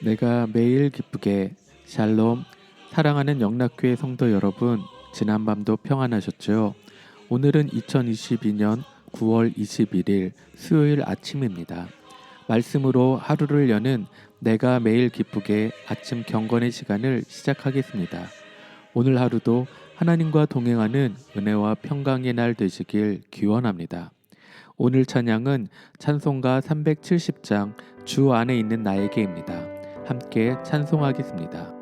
내가 매일 기쁘게 샬롬. 사랑하는 영락교회 성도 여러분, 지난밤도 평안하셨죠? 오늘은 2022년 9월 21일 수요일 아침입니다. 말씀으로 하루를 여는 내가 매일 기쁘게 아침 경건의 시간을 시작하겠습니다. 오늘 하루도 하나님과 동행하는 은혜와 평강의 날 되시길 기원합니다. 오늘 찬양은 찬송가 370장 주 안에 있는 나에게입니다. 함께 찬송하겠습니다.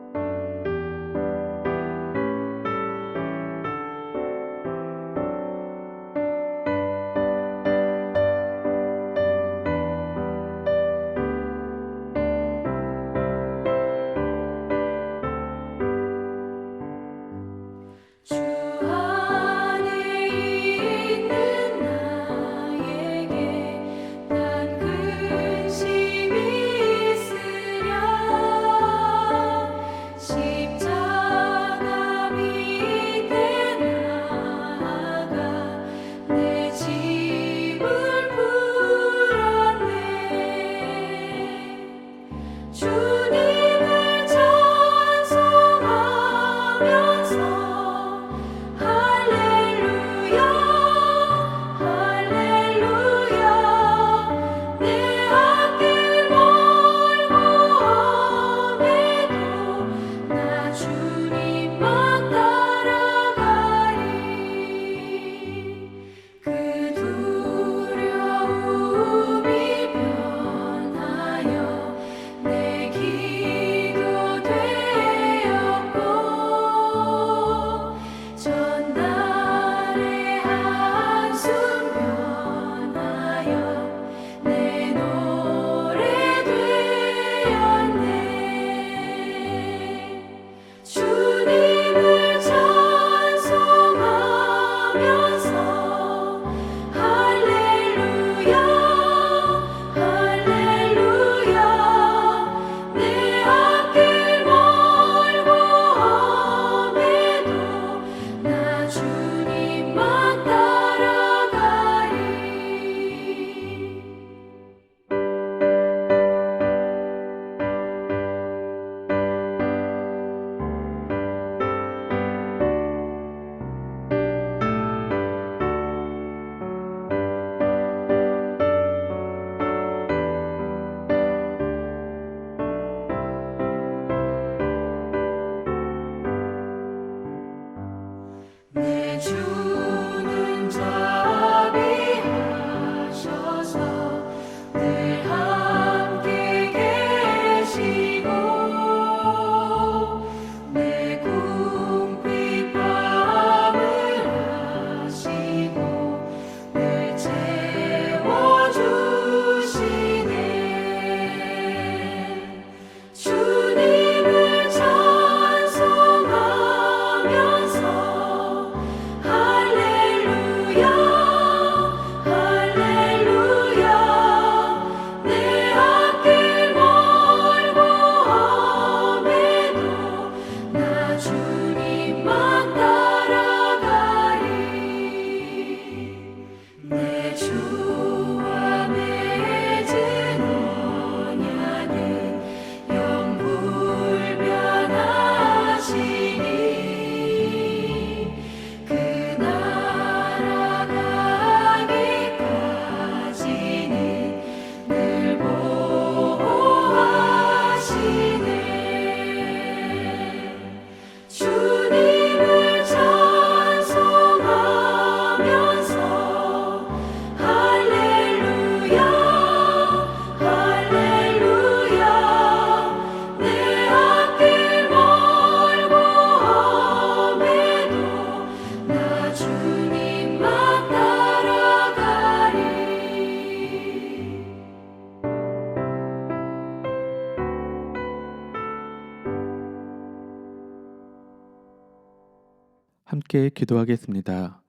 함께 기도하겠습니다.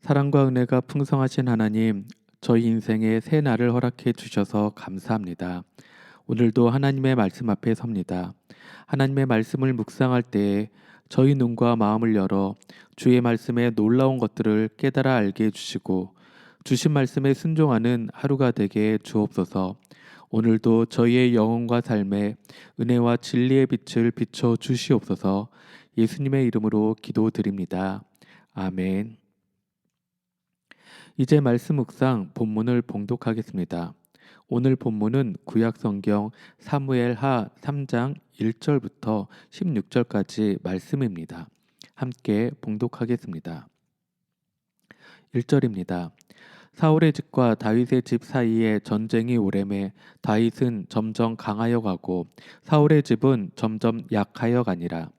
사랑과 은혜가 풍성하신 하나님, 저희 인생에 새 날을 허락해 주셔서 감사합니다. 오늘도 하나님의 말씀 앞에 섭니다. 하나님의 말씀을 묵상할 때에 저희 눈과 마음을 열어 주의 말씀에 놀라운 것들을 깨달아 알게 해주시고 주신 말씀에 순종하는 하루가 되게 주옵소서. 오늘도 저희의 영혼과 삶에 은혜와 진리의 빛을 비춰 주시옵소서. 예수님의 이름으로 기도드립니다. 아멘. 이제 말씀 묵상 본문을 봉독하겠습니다. 오늘 본문은 구약 성경 사무엘하 3장 1절부터 16절까지 말씀입니다. 함께 봉독하겠습니다. 1절입니다. 사울의 집과 다윗의 집 사이에 전쟁이 오래매 다윗은 점점 강하여 가고 사울의 집은 점점 약하여 가니라.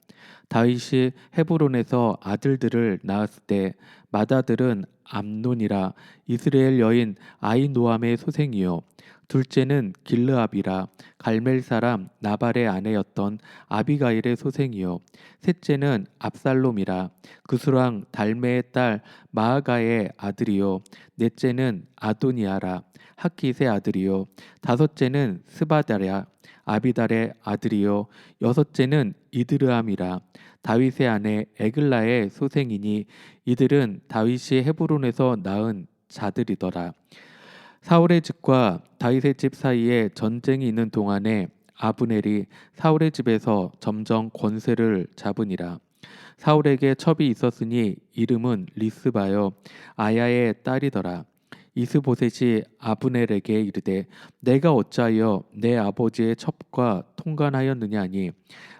다윗이 헤브론에서 아들들을 낳았을 때 맏아들은 암논이라 이스라엘 여인 아히노암의 소생이요 둘째는 길르압이라 갈멜 사람 나발의 아내였던 아비가일의 소생이요 셋째는 압살롬이라 그수랑 달메의 딸 마아가의 아들이요 넷째는 아도니아라 하깃의 아들이요 다섯째는 스바다랴 아비달의 아들이요 여섯째는 이드르암이라 다윗의 아내 에글라의 소생이니 이들은 다윗이 헤브론에서 낳은 자들이더라. 사울의 집과 다윗의 집 사이에 전쟁이 있는 동안에 아브넬이 사울의 집에서 점점 권세를 잡으니라. 사울에게 첩이 있었으니 이름은 리스바요 아야의 딸이더라. 이스보셋이 아브넬에게 이르되 내가 어찌하여 내 아버지의 첩과 통관하였느냐 하니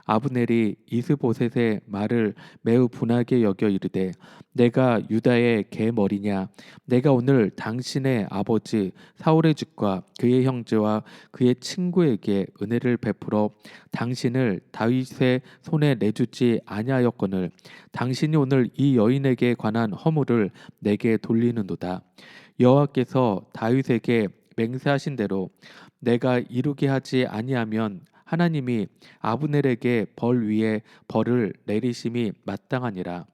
아브넬이 이스보셋의 말을 매우 분하게 여겨 이르되 내가 유다의 개머리냐 내가 오늘 당신의 아버지 사울의 집과 그의 형제와 그의 친구에게 은혜를 베풀어 당신을 다윗의 손에 내주지 아니하였거늘 당신이 오늘 이 여인에게 관한 허물을 내게 돌리는도다. 여호와께서 다윗에게 맹세하신 대로 내가 이루게 하지 아니하면 하나님이 아브넬에게 벌 위에 벌을 내리심이 마땅하니라.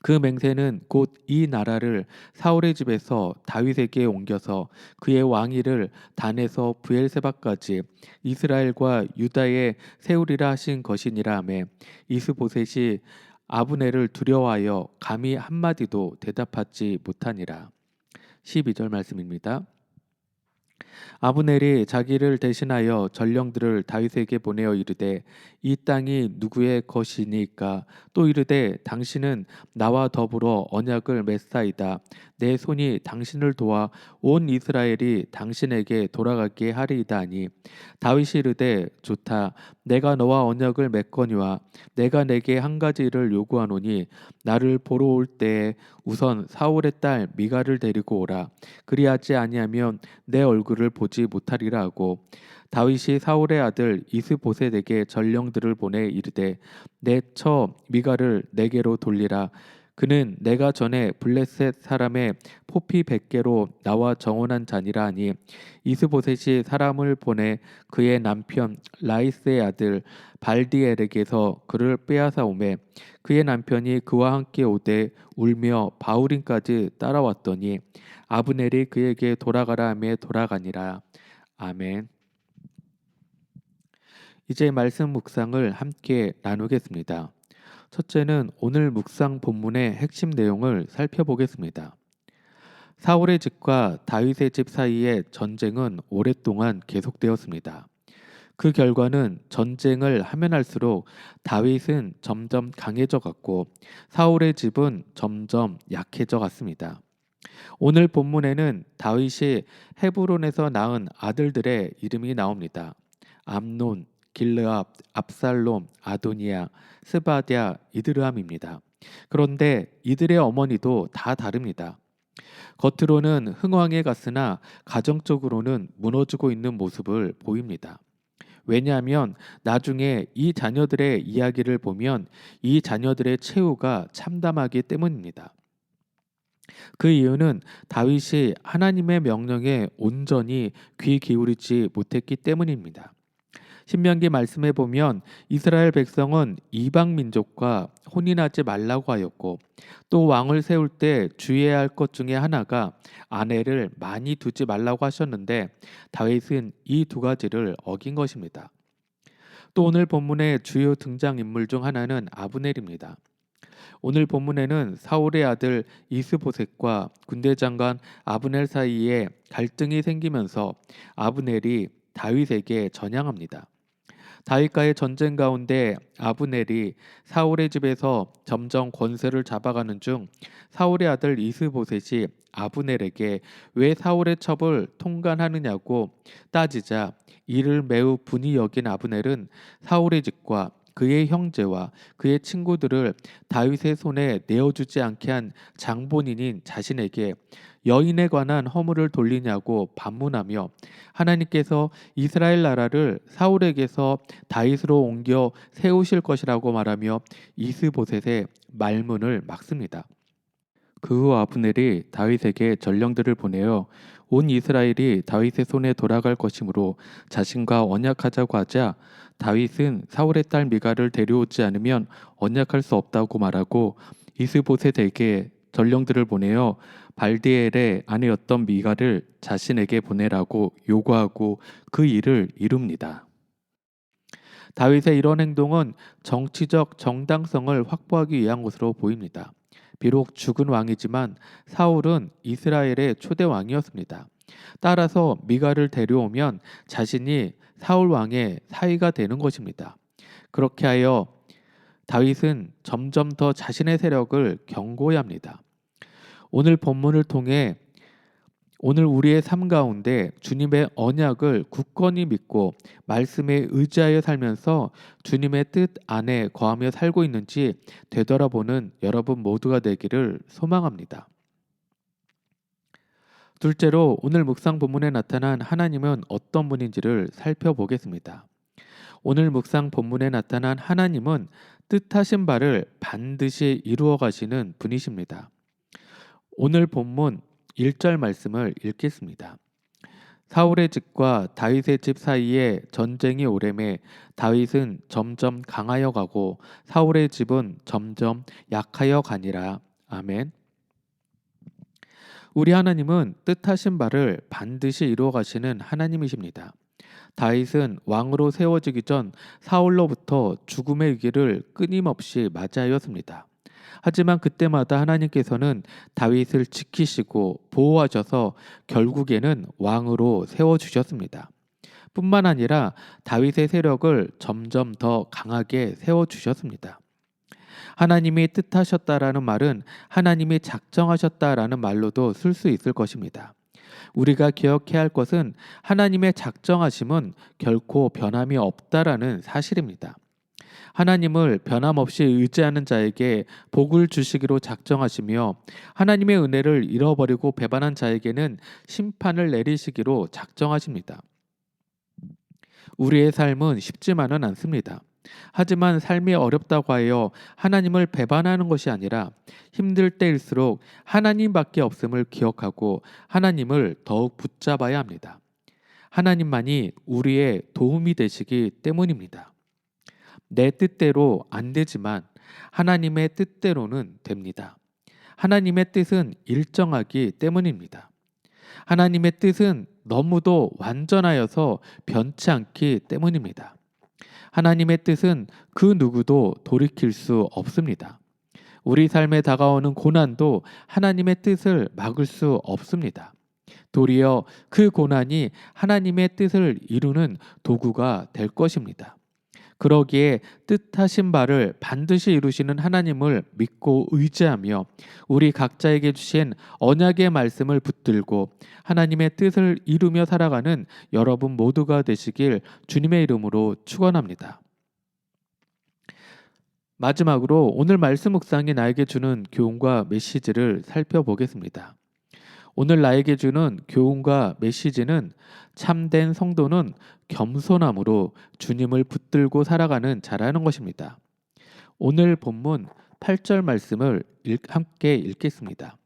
그 맹세는 곧 이 나라를 사울의 집에서 다윗에게 옮겨서 그의 왕위를 단에서 브엘세바까지 이스라엘과 유다에 세우리라 하신 것이니라 하매 이스보셋이 아브넬을 두려워하여 감히 한마디도 대답하지 못하니라. 12절 말씀입니다. 아브넬이 자기를 대신하여 전령들을 다윗에게 보내어 이르되 이 땅이 누구의 것이니까 또 이르되 당신은 나와 더불어 언약을 맺사이다 내 손이 당신을 도와 온 이스라엘이 당신에게 돌아가게 하리이다 하니 다윗이 이르되 좋다 내가 너와 언약을 맺거니와 내가 내게 한 가지 일을 요구하노니 나를 보러 올 때에 우선 사울의 딸 미갈을 데리고 오라 그리하지 아니하면 내 얼굴을 보지 못하리라 하고 다윗이 사울의 아들 이스보셋에게 전령들을 보내 이르되 내 처 미갈을 내게로 돌리라 그는 내가 전에 블레셋 사람의 포피 100개로 나와 정혼한 자니라 하니 이스보셋이 사람을 보내 그의 남편 라이스의 아들 발디엘에게서 그를 빼앗아 오매 그의 남편이 그와 함께 오되 울며 바울임까지 따라왔더니 아브넬이 그에게 돌아가라 하며 돌아가니라. 아멘. 이제 말씀 묵상을 함께 나누겠습니다. 첫째는 오늘 묵상 본문의 핵심 내용을 살펴보겠습니다. 사울의 집과 다윗의 집 사이의 전쟁은 오랫동안 계속되었습니다. 그 결과는 전쟁을 하면 할수록 다윗은 점점 강해져 갔고 사울의 집은 점점 약해져 갔습니다. 오늘 본문에는 다윗이 헤브론에서 낳은 아들들의 이름이 나옵니다. 암논, 길르압, 압살롬, 아도니아, 스바랴, 이드르함입니다. 그런데 이들의 어머니도 다 다릅니다. 겉으로는 흥왕해 갔으나 가정적으로는 무너지고 있는 모습을 보입니다. 왜냐하면 나중에 이 자녀들의 이야기를 보면 이 자녀들의 최후가 참담하기 때문입니다. 그 이유는 다윗이 하나님의 명령에 온전히 귀 기울이지 못했기 때문입니다. 신명기 말씀에 보면 이스라엘 백성은 이방 민족과 혼인하지 말라고 하였고 또 왕을 세울 때 주의해야 할 것 중에 하나가 아내를 많이 두지 말라고 하셨는데 다윗은 이 두 가지를 어긴 것입니다. 또 오늘 본문의 주요 등장인물 중 하나는 아브넬입니다. 오늘 본문에는 사울의 아들 이스보셋과 군대 장관 아브넬 사이에 갈등이 생기면서 아브넬이 다윗에게 전향합니다. 다윗과의 전쟁 가운데 아브넬이 사울의 집에서 점점 권세를 잡아가는 중 사울의 아들 이스보셋이 아브넬에게 왜 사울의 첩을 통관하느냐고 따지자 이를 매우 분이 여긴 아브넬은 사울의 집과 그의 형제와 그의 친구들을 다윗의 손에 내어주지 않게 한 장본인인 자신에게 여인에 관한 허물을 돌리냐고 반문하며 하나님께서 이스라엘 나라를 사울에게서 다윗으로 옮겨 세우실 것이라고 말하며 이스보셋의 말문을 막습니다. 그 후 아브넬이 다윗에게 전령들을 보내어 온 이스라엘이 다윗의 손에 돌아갈 것이므로 자신과 언약하자고 하자 다윗은 사울의 딸 미갈을 데려오지 않으면 언약할 수 없다고 말하고 이스보셋에게 전령들을 보내어 발디엘의 아내였던 미갈을 자신에게 보내라고 요구하고 그 일을 이룹니다. 다윗의 이런 행동은 정치적 정당성을 확보하기 위한 것으로 보입니다. 비록 죽은 왕이지만 사울은 이스라엘의 초대 왕이었습니다. 따라서 미갈을 데려오면 자신이 사울 왕의 사위가 되는 것입니다. 그렇게 하여 다윗은 점점 더 자신의 세력을 견고히 합니다. 오늘 본문을 통해 오늘 우리의 삶 가운데 주님의 언약을 굳건히 믿고 말씀에 의지하여 살면서 주님의 뜻 안에 거하며 살고 있는지 되돌아보는 여러분 모두가 되기를 소망합니다. 둘째로 오늘 묵상 본문에 나타난 하나님은 어떤 분인지를 살펴보겠습니다. 오늘 묵상 본문에 나타난 하나님은 뜻하신 바를 반드시 이루어 가시는 분이십니다. 오늘 본문 1절 말씀을 읽겠습니다. 사울의 집과 다윗의 집 사이에 전쟁이 오래매 다윗은 점점 강하여 가고 사울의 집은 점점 약하여 가니라. 아멘. 우리 하나님은 뜻하신 바를 반드시 이루어 가시는 하나님이십니다. 다윗은 왕으로 세워지기 전 사울로부터 죽음의 위기를 끊임없이 맞이하였습니다. 하지만 그때마다 하나님께서는 다윗을 지키시고 보호하셔서 결국에는 왕으로 세워주셨습니다. 뿐만 아니라 다윗의 세력을 점점 더 강하게 세워주셨습니다. 하나님이 뜻하셨다라는 말은 하나님이 작정하셨다라는 말로도 쓸 수 있을 것입니다. 우리가 기억해야 할 것은 하나님의 작정하심은 결코 변함이 없다라는 사실입니다. 하나님을 변함없이 의지하는 자에게 복을 주시기로 작정하시며 하나님의 은혜를 잃어버리고 배반한 자에게는 심판을 내리시기로 작정하십니다. 우리의 삶은 쉽지만은 않습니다. 하지만 삶이 어렵다고 하여 하나님을 배반하는 것이 아니라 힘들 때일수록 하나님밖에 없음을 기억하고 하나님을 더욱 붙잡아야 합니다. 하나님만이 우리의 도움이 되시기 때문입니다. 내 뜻대로 안 되지만 하나님의 뜻대로는 됩니다. 하나님의 뜻은 일정하기 때문입니다. 하나님의 뜻은 너무도 완전하여서 변치 않기 때문입니다. 하나님의 뜻은 그 누구도 돌이킬 수 없습니다. 우리 삶에 다가오는 고난도 하나님의 뜻을 막을 수 없습니다. 도리어 그 고난이 하나님의 뜻을 이루는 도구가 될 것입니다. 그러기에 뜻하신 바를 반드시 이루시는 하나님을 믿고 의지하며 우리 각자에게 주신 언약의 말씀을 붙들고 하나님의 뜻을 이루며 살아가는 여러분 모두가 되시길 주님의 이름으로 축원합니다. 마지막으로 오늘 말씀 묵상이 나에게 주는 교훈과 메시지를 살펴보겠습니다. 오늘 나에게 주는 교훈과 메시지는 참된 성도는 겸손함으로 주님을 붙들고 살아가는 자라는 것입니다. 오늘 본문 8절 말씀을 함께 읽겠습니다.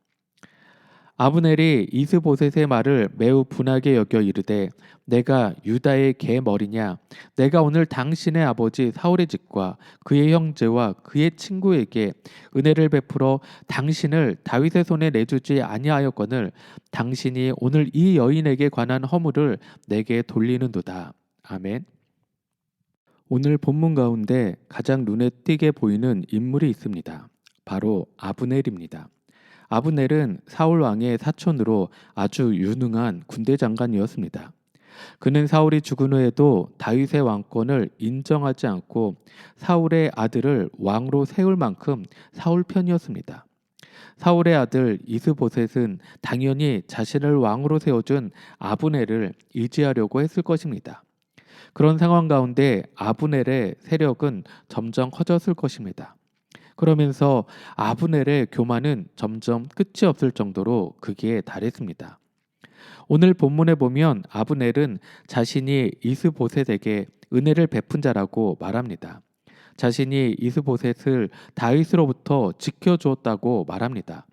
아브넬이 이스보셋의 말을 매우 분하게 여겨 이르되 내가 유다의 개 머리냐 내가 오늘 당신의 아버지 사울의 집과 그의 형제와 그의 친구에게 은혜를 베풀어 당신을 다윗의 손에 내주지 아니하였거늘 당신이 오늘 이 여인에게 관한 허물을 내게 돌리는도다. 아멘. 오늘 본문 가운데 가장 눈에 띄게 보이는 인물이 있습니다. 바로 아브넬입니다. 아브넬은 사울 왕의 사촌으로 아주 유능한 군대 장관이었습니다. 그는 사울이 죽은 후에도 다윗의 왕권을 인정하지 않고 사울의 아들을 왕으로 세울 만큼 사울 편이었습니다. 사울의 아들 이스보셋은 당연히 자신을 왕으로 세워준 아브넬을 의지하려고 했을 것입니다. 그런 상황 가운데 아브넬의 세력은 점점 커졌을 것입니다. 그러면서 아브넬의 교만은 점점 끝이 없을 정도로 극에 달했습니다. 오늘 본문에 보면 아브넬은 자신이 이스보셋에게 은혜를 베푼 자라고 말합니다. 자신이 이스보셋을 다윗으로부터 지켜주었다고 말합니다.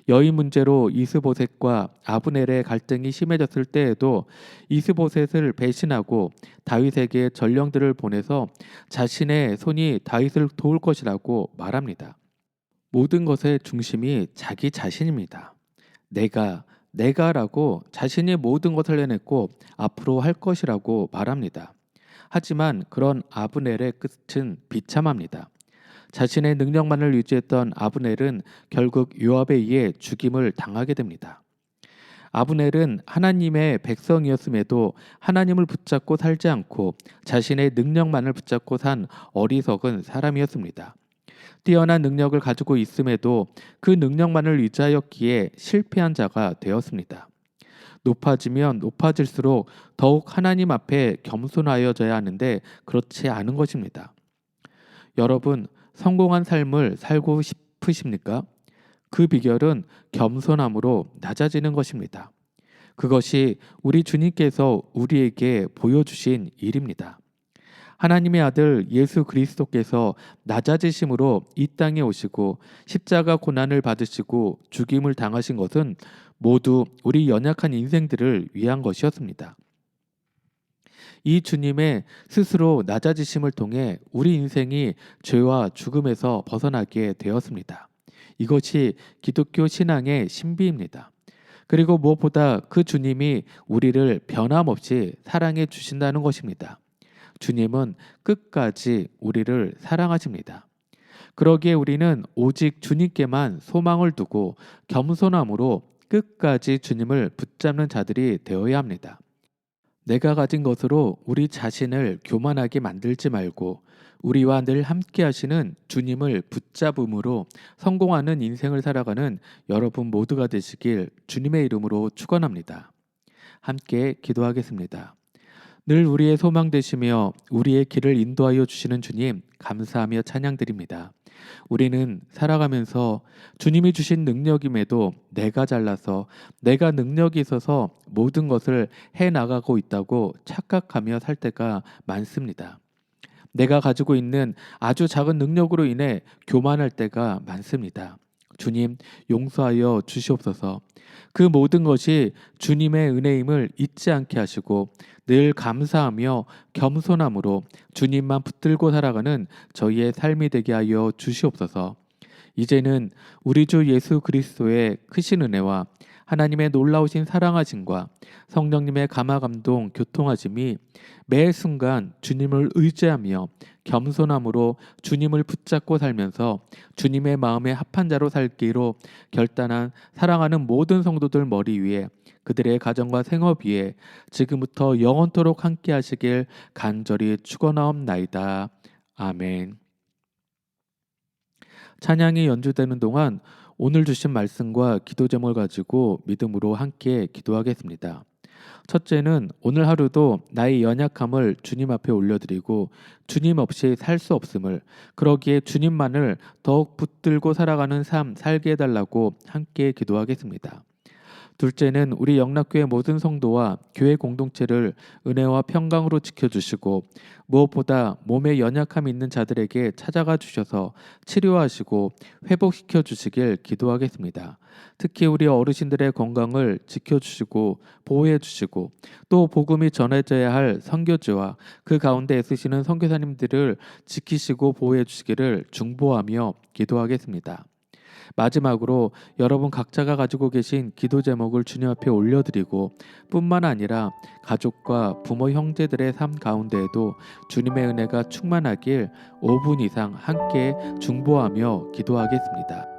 여인 문제로 이스보셋과 아브넬의 갈등이 심해졌을 때에도 이스보셋을 배신하고 다윗에게 전령들을 보내서 자신의 손이 다윗을 도울 것이라고 말합니다. 모든 것의 중심이 자기 자신입니다. 내가라고 자신이 모든 것을 해냈고 앞으로 할 것이라고 말합니다. 하지만 그런 아브넬의 끝은 비참합니다. 자신의 능력만을 유지했던 아브넬은 결국 요압에 의해 죽임을 당하게 됩니다. 아브넬은 하나님의 백성이었음에도 하나님을 붙잡고 살지 않고 자신의 능력만을 붙잡고 산 어리석은 사람이었습니다. 뛰어난 능력을 가지고 있음에도 그 능력만을 유지하였기에 실패한 자가 되었습니다. 높아지면 높아질수록 더욱 하나님 앞에 겸손하여져야 하는데 그렇지 않은 것입니다. 여러분, 성공한 삶을 살고 싶으십니까? 그 비결은 겸손함으로 낮아지는 것입니다. 그것이 우리 주님께서 우리에게 보여주신 일입니다. 하나님의 아들 예수 그리스도께서 낮아지심으로 이 땅에 오시고 십자가 고난을 받으시고 죽임을 당하신 것은 모두 우리 연약한 인생들을 위한 것이었습니다. 이 주님의 스스로 낮아지심을 통해 우리 인생이 죄와 죽음에서 벗어나게 되었습니다. 이것이 기독교 신앙의 신비입니다. 그리고 무엇보다 그 주님이 우리를 변함없이 사랑해 주신다는 것입니다. 주님은 끝까지 우리를 사랑하십니다. 그러기에 우리는 오직 주님께만 소망을 두고 겸손함으로 끝까지 주님을 붙잡는 자들이 되어야 합니다. 내가 가진 것으로 우리 자신을 교만하게 만들지 말고 우리와 늘 함께 하시는 주님을 붙잡음으로 성공하는 인생을 살아가는 여러분 모두가 되시길 주님의 이름으로 축원합니다. 함께 기도하겠습니다. 늘 우리의 소망 되시며 우리의 길을 인도하여 주시는 주님 감사하며 찬양드립니다. 우리는 살아가면서 주님이 주신 능력임에도 내가 잘나서 내가 능력이 있어서 모든 것을 해나가고 있다고 착각하며 살 때가 많습니다. 내가 가지고 있는 아주 작은 능력으로 인해 교만할 때가 많습니다. 주님 용서하여 주시옵소서. 그 모든 것이 주님의 은혜임을 잊지 않게 하시고 늘 감사하며 겸손함으로 주님만 붙들고 살아가는 저희의 삶이 되게 하여 주시옵소서. 이제는 우리 주 예수 그리스도의 크신 은혜와 하나님의 놀라우신 사랑하심과 성령님의 감화감동 교통하심이 매 순간 주님을 의지하며 겸손함으로 주님을 붙잡고 살면서 주님의 마음에 합한 자로 살기로 결단한 사랑하는 모든 성도들 머리 위에 그들의 가정과 생업 위에 지금부터 영원토록 함께 하시길 간절히 축원하옵나이다. 아멘. 찬양이 연주되는 동안 오늘 주신 말씀과 기도 제목을 가지고 믿음으로 함께 기도하겠습니다. 첫째는 오늘 하루도 나의 연약함을 주님 앞에 올려드리고 주님 없이 살 수 없음을, 그러기에 주님만을 더욱 붙들고 살아가는 삶 살게 해달라고 함께 기도하겠습니다. 둘째는 우리 영락교회 모든 성도와 교회 공동체를 은혜와 평강으로 지켜주시고 무엇보다 몸에 연약함이 있는 자들에게 찾아가 주셔서 치료하시고 회복시켜 주시길 기도하겠습니다. 특히 우리 어르신들의 건강을 지켜주시고 보호해 주시고 또 복음이 전해져야 할 선교지와 그 가운데 애쓰시는 선교사님들을 지키시고 보호해 주시기를 중보하며 기도하겠습니다. 마지막으로 여러분 각자가 가지고 계신 기도 제목을 주님 앞에 올려드리고 뿐만 아니라 가족과 부모 형제들의 삶 가운데에도 주님의 은혜가 충만하길 5분 이상 함께 중보하며 기도하겠습니다.